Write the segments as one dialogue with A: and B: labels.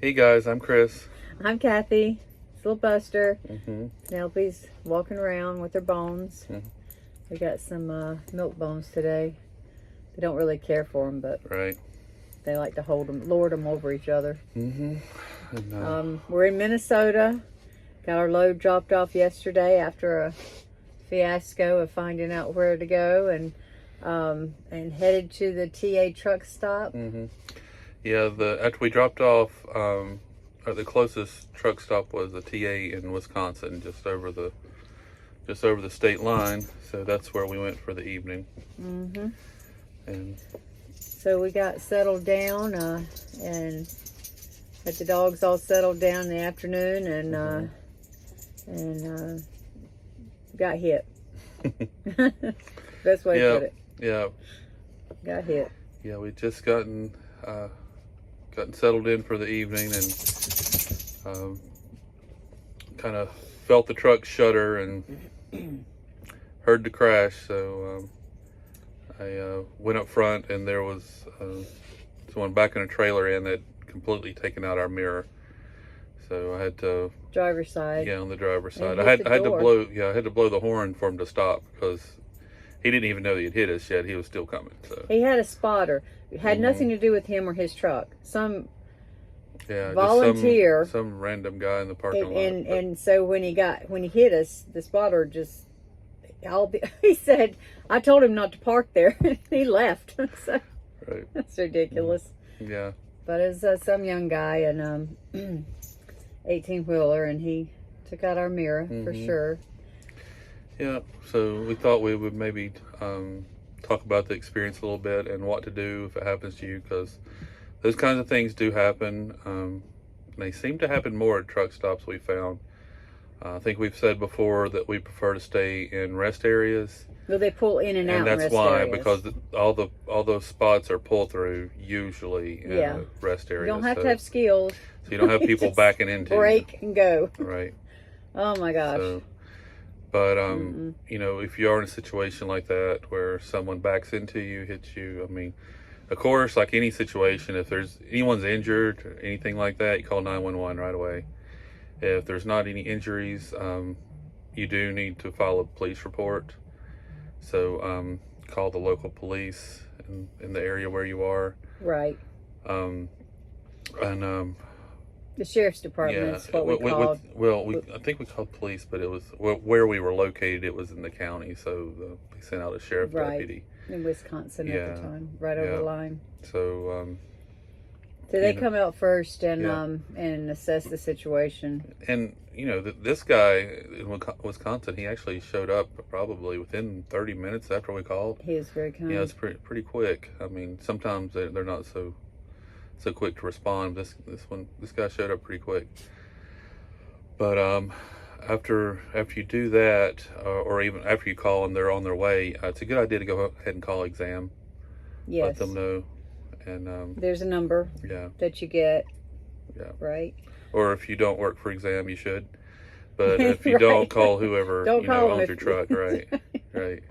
A: Hey guys, I'm Chris.
B: I'm Kathy. It's little Buster.
A: Mm-hmm.
B: Penelope's walking around with her bones.
A: Mm-hmm.
B: We got some milk bones today. They don't really care for them, but
A: Right.
B: they like to hold them, lord them over each other.
A: Mm-hmm. And,
B: We're in Minnesota. Got our load dropped off yesterday after a fiasco of finding out where to go, and headed to the TA truck stop.
A: mm-hmm. Yeah, after we dropped off, the closest truck stop was the TA in Wisconsin, just over the state line. So that's where we went for the evening.
B: Mm-hmm.
A: And
B: So we got settled down and had the dogs all settled down in the afternoon, and got hit. Best way to put it.
A: Yeah.
B: Got hit.
A: Yeah, we just gotten settled in for the evening and kind of felt the truck shudder and heard the crash. So I went up front, and there was someone backing a trailer in that completely taken out our mirror. So I had to
B: Driver's side.
A: on the driver's side.
B: And
A: I
B: hit
A: had
B: the
A: to
B: door.
A: blow the horn for him to stop, because he didn't even know he had hit us yet. He was still coming. So
B: He had a spotter. It had nothing to do with him or his truck. Some
A: yeah,
B: volunteer.
A: just some random guy in the parking lot.
B: And so when he hit us, the spotter just he said, I told him not to park there. He left. So
A: Right.
B: that's ridiculous.
A: Yeah.
B: But it was some young guy and 18-wheeler, and he took out our mirror for sure.
A: Yeah. So we thought we would maybe talk about the experience a little bit and what to do if it happens to you, because those kinds of things do happen. They seem to happen more at truck stops, we found. I think we've said before that we prefer to stay in rest areas.
B: Well, they pull in and out.
A: And that's
B: in rest
A: why,
B: areas.
A: because all those spots are pull through usually in the rest areas.
B: You don't have to have skills.
A: So you don't have people
B: Just
A: backing into
B: break
A: you.
B: and go.
A: Right.
B: Oh my gosh.
A: So, but you know, if you are in a situation like that where someone backs into you, hits you, I mean, of course, like any situation, if there's anyone's injured or anything like that, you call 911 right away. If there's not any injuries, you do need to file a police report. So call the local police in the area where you are.
B: Right.
A: And
B: The sheriff's department is what we called.
A: I think we called police, but it was where we were located. It was in the county, so they sent out a sheriff deputy
B: In Wisconsin at the time, right over the line.
A: So
B: they come out first and assess the situation.
A: And you know, this guy in Wisconsin, he actually showed up probably within 30 minutes after we called.
B: He was very kind.
A: Yeah, it's pretty quick. I mean, sometimes they're not so quick to respond. This guy showed up pretty quick. But after you do that, or even after you call and they're on their way, it's a good idea to go ahead and call Exam.
B: Yes.
A: Let them know. And
B: there's a number that you get.
A: Yeah.
B: Right.
A: Or if you don't work for Exam, you should. But if you don't, call whoever owns your truck. Right. Right.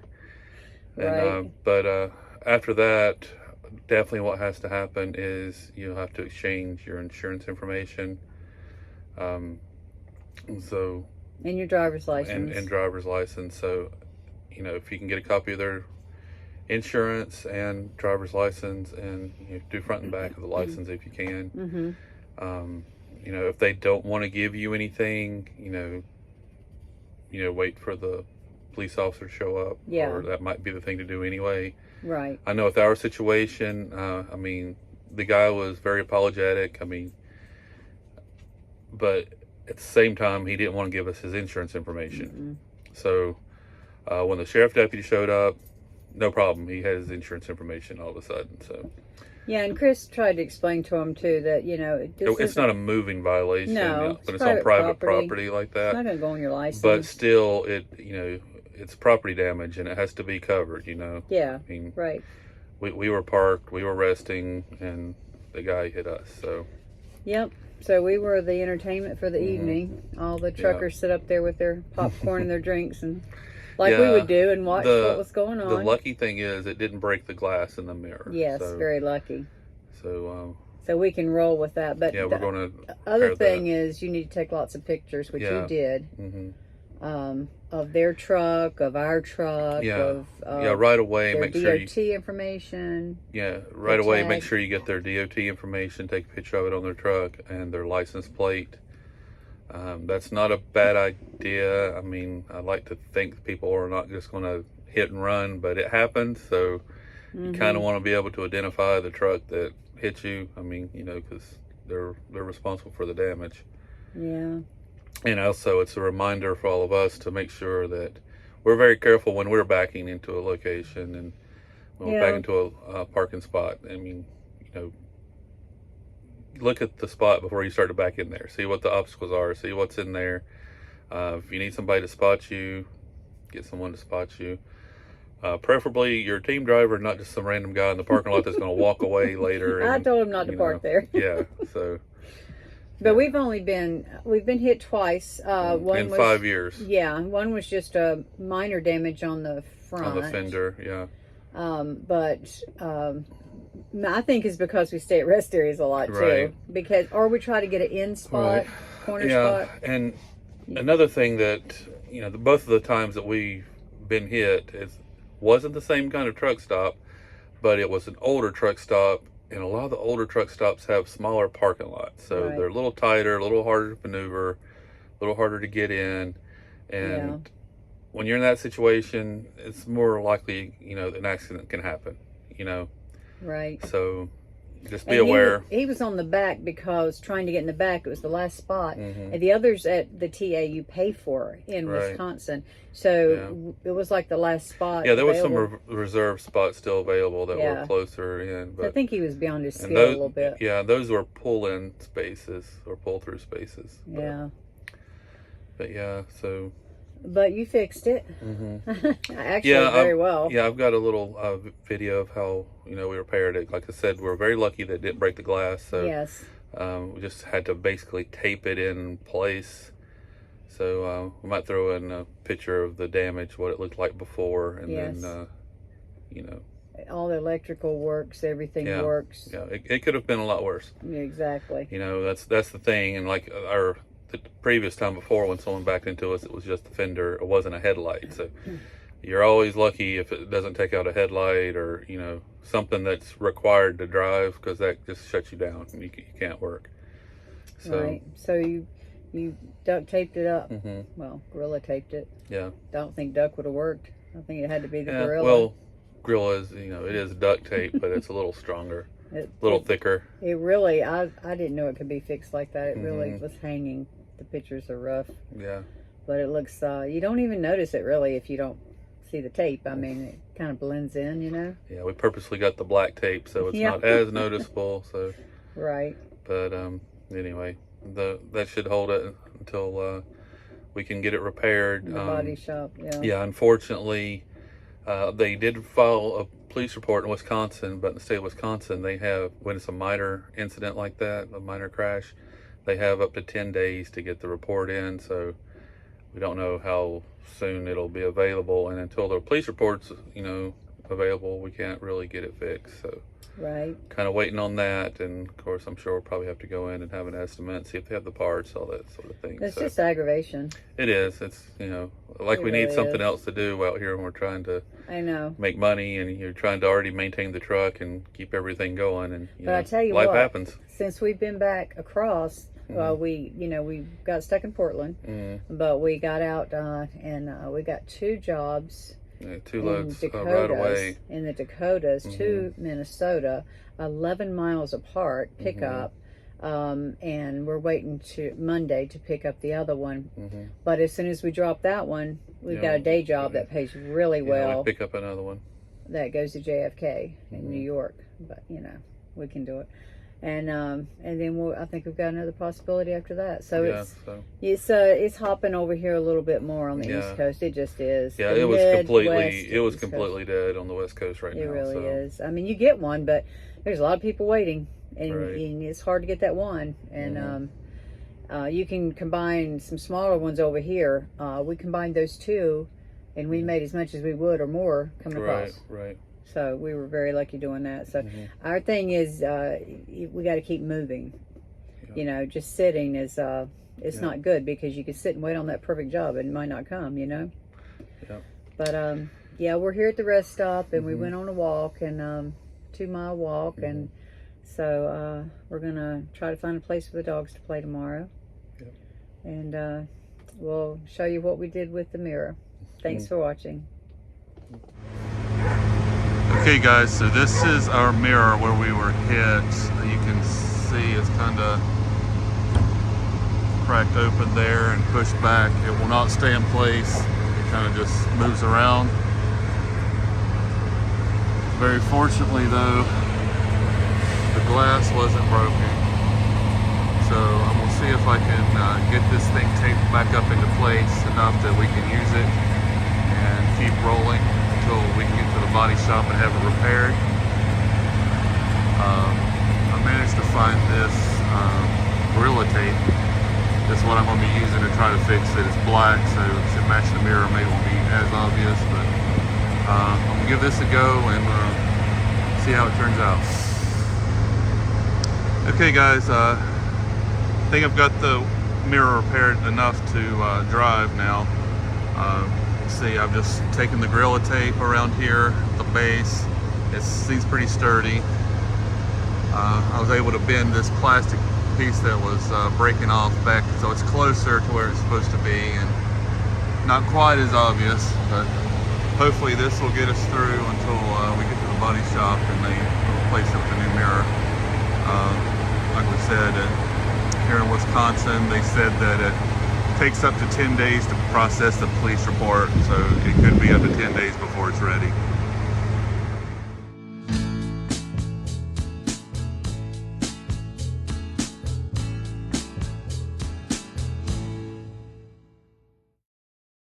A: And but after that, definitely what has to happen is you'll have to exchange your insurance information. So.
B: And your driver's license.
A: And driver's license. So, you know, if you can get a copy of their insurance and driver's license, and do front and back of the license if you can. You know, if they don't want to give you anything, wait for the police officer to show up.
B: Yeah.
A: Or that might be the thing to do anyway.
B: Right.
A: I know with our situation, I mean, the guy was very apologetic. I mean, but at the same time, he didn't want to give us his insurance information. So when the sheriff deputy showed up, no problem. He had his insurance information all of a sudden. So.
B: Yeah, and Chris tried to explain to him too that
A: it's not a moving violation.
B: No,
A: but it's on private property like that.
B: It's not going to go on your license.
A: But still, it's property damage, and it has to be covered.
B: Yeah.
A: I mean,
B: right.
A: We were parked, we were resting, and the guy hit us. So.
B: Yep. So we were the entertainment for the evening. All the truckers sit up there with their popcorn and their drinks and. Like we would do, and watch what was going on.
A: The lucky thing is it didn't break the glass in the mirror.
B: Yes, very lucky.
A: So
B: So we can roll with that. But
A: Yeah, we're going to.
B: other thing is you need to take lots of pictures, which you did, of their truck, of our truck, of
A: right away.
B: their
A: Make
B: DOT
A: sure
B: information.
A: right away. Make
B: tag.
A: sure you get their DOT information. Take a picture of it on their truck and their license plate. That's not a bad idea. I mean, I like to think people are not just going to hit and run, but it happens. So you kind of want to be able to identify the truck that hit you. I mean, because they're responsible for the damage.
B: Yeah.
A: And also, it's a reminder for all of us to make sure that we're very careful when we're backing into a location and when we're backing into a parking spot. I mean, look at the spot before you start to back in there. See what the obstacles are. See what's in there. If you need somebody to spot you, get someone to spot you. Preferably your team driver, not just some random guy in the parking lot that's going to walk away later.
B: I told him not to park there.
A: Yeah, so.
B: But we've been hit twice. One
A: in
B: was,
A: 5 years.
B: Yeah, one was just a minor damage on the front.
A: On the fender, yeah.
B: But I think it's because we stay at rest areas a lot too. Or we try to get an in spot, corner spot.
A: And another thing that, both of the times that we've been hit, wasn't the same kind of truck stop, but it was an older truck stop. And a lot of the older truck stops have smaller parking lots. So they're a little tighter, a little harder to maneuver, a little harder to get in. And when you're in that situation, it's more likely, an accident can happen,
B: Right.
A: So just be aware.
B: He was on the back because trying to get in the back, it was the last spot. And the others at the TA you pay for in Wisconsin. So it was like the last spot.
A: Yeah, there was some reserve spots still available that were closer in. But
B: I think he was beyond his skill a little bit.
A: Yeah, those were pull-in spaces or pull-through spaces. But so...
B: But you fixed it. Actually, very well.
A: Yeah, I've got a little video of how we repaired it. Like I said, we're very lucky that it didn't break the glass. So we just had to basically tape it in place. So we might throw in a picture of the damage, what it looked like before, and then
B: all the electrical works, everything works.
A: Yeah, it could have been a lot worse.
B: Yeah, exactly.
A: That's the thing, and like the previous time before when someone backed into us, it was just the fender. It wasn't a headlight. So you're always lucky if it doesn't take out a headlight or, something that's required to drive, because that just shuts you down and you can't work. So,
B: So you duct taped it up. Well, Gorilla taped it.
A: Yeah.
B: Don't think duct would have worked. I think it had to be the Gorilla.
A: Well, Gorilla is, it is duct tape, but it's a little stronger. A little thicker.
B: It really, I didn't know it could be fixed like that. It really was hanging. The pictures are rough.
A: Yeah.
B: But it looks, you don't even notice it really if you don't see the tape. I mean, it kind of blends in,
A: Yeah, we purposely got the black tape so it's not as noticeable. So.
B: Right.
A: But anyway, that should hold it until we can get it repaired.
B: In the body shop,
A: Yeah, unfortunately, they did file a police report in Wisconsin, but in the state of Wisconsin, when it's a minor incident like that, a minor crash, they have up to 10 days to get the report in. So we don't know how soon it'll be available, and until the police report's available, we can't really get it fixed. So kind of waiting on that, and of course I'm sure we'll probably have to go in and have an estimate, see if they have the parts, all that sort of thing.
B: It's just aggravation.
A: It is. It's like we need something else to do out here when we're trying to make money, and you're trying to already maintain the truck and keep everything going, and
B: but I tell you
A: life
B: what,
A: happens.
B: Since we've been back across, we got stuck in Portland, but we got out and we got 2 jobs.
A: Yeah, 2 loads right away
B: in the Dakotas to Minnesota, 11 miles apart, pickup. And we're waiting to Monday to pick up the other one. But as soon as we drop that one, we've got a day job that pays really well.
A: We pick up another one
B: that goes to JFK in New York. But we can do it. And then I think we've got another possibility after that. So it's hopping over here a little bit more on the East Coast. It just is.
A: Yeah, it was completely dead on the West Coast right now.
B: It really is. I mean, you get one, but there's a lot of people waiting, and it's hard to get that one. And you can combine some smaller ones over here. We combined those 2, and we made as much as we would or more coming across.
A: Right.
B: So we were very lucky doing that. So our thing is, we got to keep moving. You know, just sitting is it's not good, because you can sit and wait on that perfect job and it might not come. You know.
A: Yep.
B: But yeah, we're here at the rest stop, and we went on a walk, and 2-mile walk, and so we're gonna try to find a place for the dogs to play tomorrow.
A: Yep.
B: And we'll show you what we did with the mirror. Thanks for watching.
A: Okay guys, so this is our mirror where we were hit. You can see it's kind of cracked open there and pushed back. It will not stay in place. It kind of just moves around. Very fortunately though, the glass wasn't broken. So I'm gonna see if I can get this thing taped back up into place enough that we can use it and keep rolling until we can get to the body shop and have it repaired. I managed to find this Gorilla Tape. That's what I'm going to be using to try to fix it. It's black, so it should match the mirror. Maybe it won't be as obvious, but I'm going to give this a go and see how it turns out. Okay guys, I think I've got the mirror repaired enough to drive now. See, I've just taken the Gorilla Tape around here, the base. It seems pretty sturdy. I was able to bend this plastic piece that was breaking off back, so it's closer to where it's supposed to be, and not quite as obvious, but hopefully this will get us through until we get to the body shop and they replace it with a new mirror. Like we said, here in Wisconsin, they said that it takes up to 10 days to process the police report, so it could be up to 10 days before it's ready.